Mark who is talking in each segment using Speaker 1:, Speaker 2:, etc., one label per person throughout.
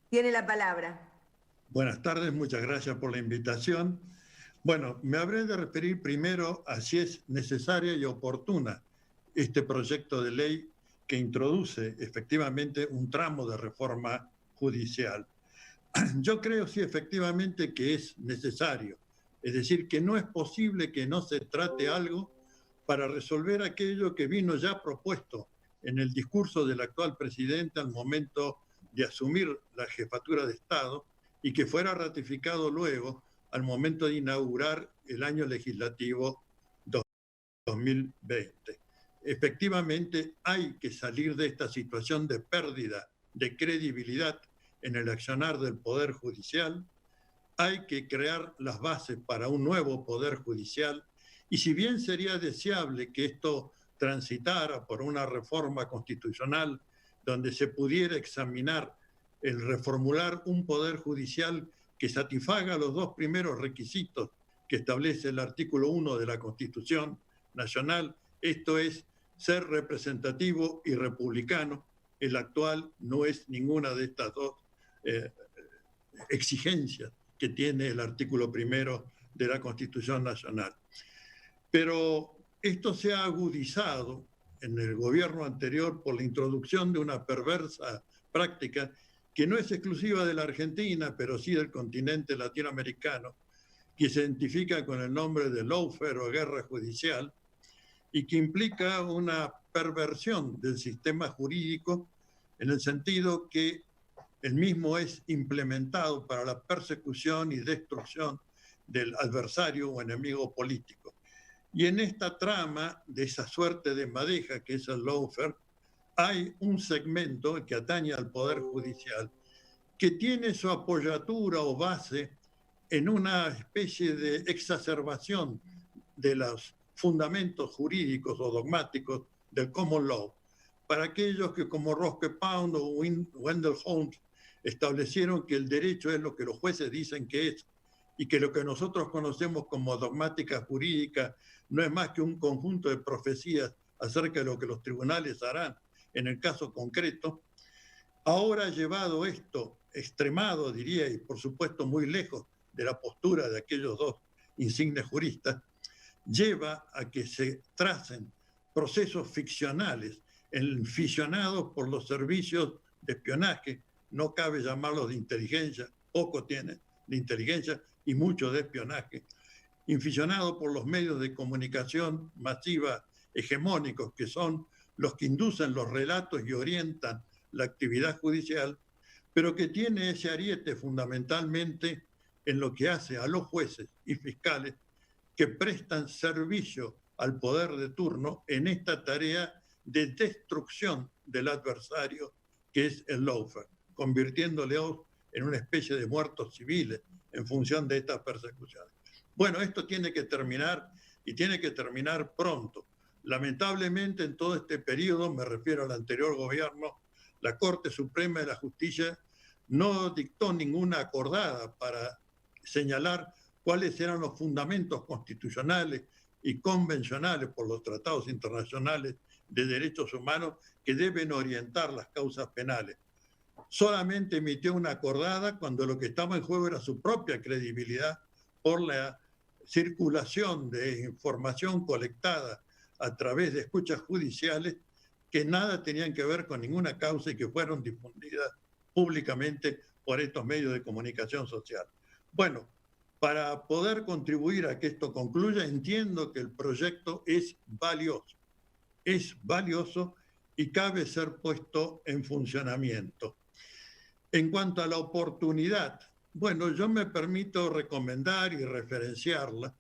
Speaker 1: Tiene la palabra.
Speaker 2: Buenas tardes, muchas gracias por la invitación. Bueno, me habré de referir primero a si es necesaria y oportuna este proyecto de ley que introduce efectivamente un tramo de reforma judicial. Yo creo sí efectivamente que es necesario, es decir, que no es posible que no se trate algo para resolver aquello que vino ya propuesto en el discurso del actual presidente al momento de asumir la jefatura de Estado y que fuera ratificado luego al momento de inaugurar el año legislativo 2020. Efectivamente, hay que salir de esta situación de pérdida de credibilidad en el accionar del Poder Judicial, hay que crear las bases para un nuevo Poder Judicial y si bien sería deseable que esto transitara por una reforma constitucional donde se pudiera examinar el reformular un Poder Judicial que satisfaga los dos primeros requisitos que establece el artículo 1 de la Constitución Nacional, esto es ser representativo y republicano. El actual no es ninguna de estas dos exigencias que tiene el artículo primero de la Constitución Nacional. Pero esto se ha agudizado en el gobierno anterior por la introducción de una perversa práctica que no es exclusiva de la Argentina, pero sí del continente latinoamericano, que se identifica con el nombre de lawfare o guerra judicial y que implica una perversión del sistema jurídico en el sentido que el mismo es implementado para la persecución y destrucción del adversario o enemigo político. Y en esta trama de esa suerte de madeja que es el lawfare, hay un segmento que atañe al Poder Judicial que tiene su apoyatura o base en una especie de exacerbación de los fundamentos jurídicos o dogmáticos del common law. Para aquellos que como Roscoe Pound o Wendell Holmes establecieron que el derecho es lo que los jueces dicen que es y que lo que nosotros conocemos como dogmática jurídica no es más que un conjunto de profecías acerca de lo que los tribunales harán en el caso concreto. Ahora llevado esto extremado, diría, y por supuesto muy lejos de la postura de aquellos dos insignes juristas, lleva a que se tracen procesos ficcionales enficionados por los servicios de espionaje, no cabe llamarlos de inteligencia, poco tienen de inteligencia y mucho de espionaje, inficionados por los medios de comunicación masiva hegemónicos que son los que inducen los relatos y orientan la actividad judicial, pero que tiene ese ariete fundamentalmente en lo que hace a los jueces y fiscales que prestan servicio al poder de turno en esta tarea de destrucción del adversario que es el lawfare, convirtiéndoleos en una especie de muertos civiles en función de estas persecuciones. Bueno, esto tiene que terminar y tiene que terminar pronto. Lamentablemente en todo este periodo, me refiero al anterior gobierno, la Corte Suprema de la Justicia no dictó ninguna acordada para señalar cuáles eran los fundamentos constitucionales y convencionales por los tratados internacionales de derechos humanos que deben orientar las causas penales. Solamente emitió una acordada cuando lo que estaba en juego era su propia credibilidad por la circulación de información colectada a través de escuchas judiciales que nada tenían que ver con ninguna causa y que fueron difundidas públicamente por estos medios de comunicación social. Bueno, para poder contribuir a que esto concluya, entiendo que el proyecto es valioso y cabe ser puesto en funcionamiento. En cuanto a la oportunidad, bueno, yo me permito recomendar y referenciarla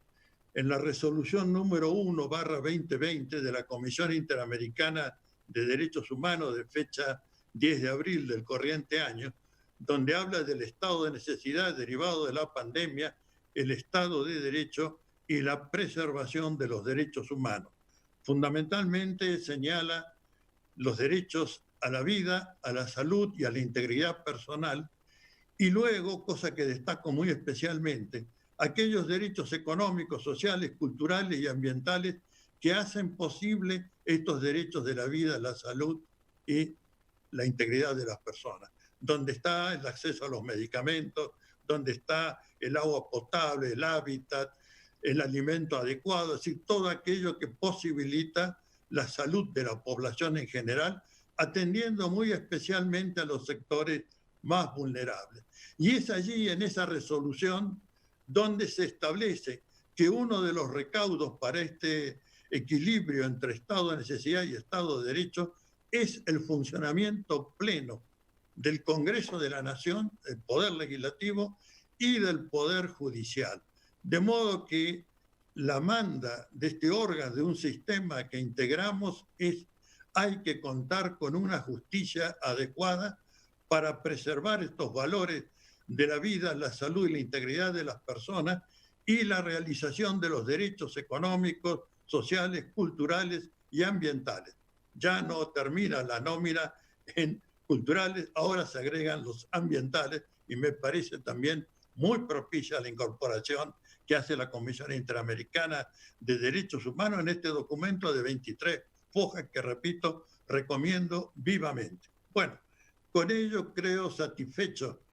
Speaker 2: en la resolución número 1/2020 de la Comisión Interamericana de Derechos Humanos de fecha 10 de abril del corriente año, donde habla del estado de necesidad derivado de la pandemia, el Estado de Derecho y la preservación de los derechos humanos. Fundamentalmente señala los derechos a la vida, a la salud y a la integridad personal, y luego, cosa que destaco muy especialmente, aquellos derechos económicos, sociales, culturales y ambientales que hacen posible estos derechos de la vida, la salud y la integridad de las personas. donde está el acceso a los medicamentos, donde está el agua potable, el hábitat, el alimento adecuado, es decir, todo aquello que posibilita la salud de la población en general, atendiendo muy especialmente a los sectores más vulnerables. Y es allí, en esa resolución, donde se establece que uno de los recaudos para este equilibrio entre estado de necesidad y estado de derecho es el funcionamiento pleno del Congreso de la Nación, el Poder Legislativo y del Poder Judicial. De modo que la manda de este órgano, de un sistema que integramos, es: hay que contar con una justicia adecuada para preservar estos valores de la vida, la salud y la integridad de las personas y la realización de los derechos económicos, sociales, culturales y ambientales. Ya no termina la nómina en culturales, ahora se agregan los ambientales, y me parece también muy propicia la incorporación que hace la Comisión Interamericana de Derechos Humanos en este documento de 23 hojas que, repito, recomiendo vivamente. Bueno, con ello creo satisfecho.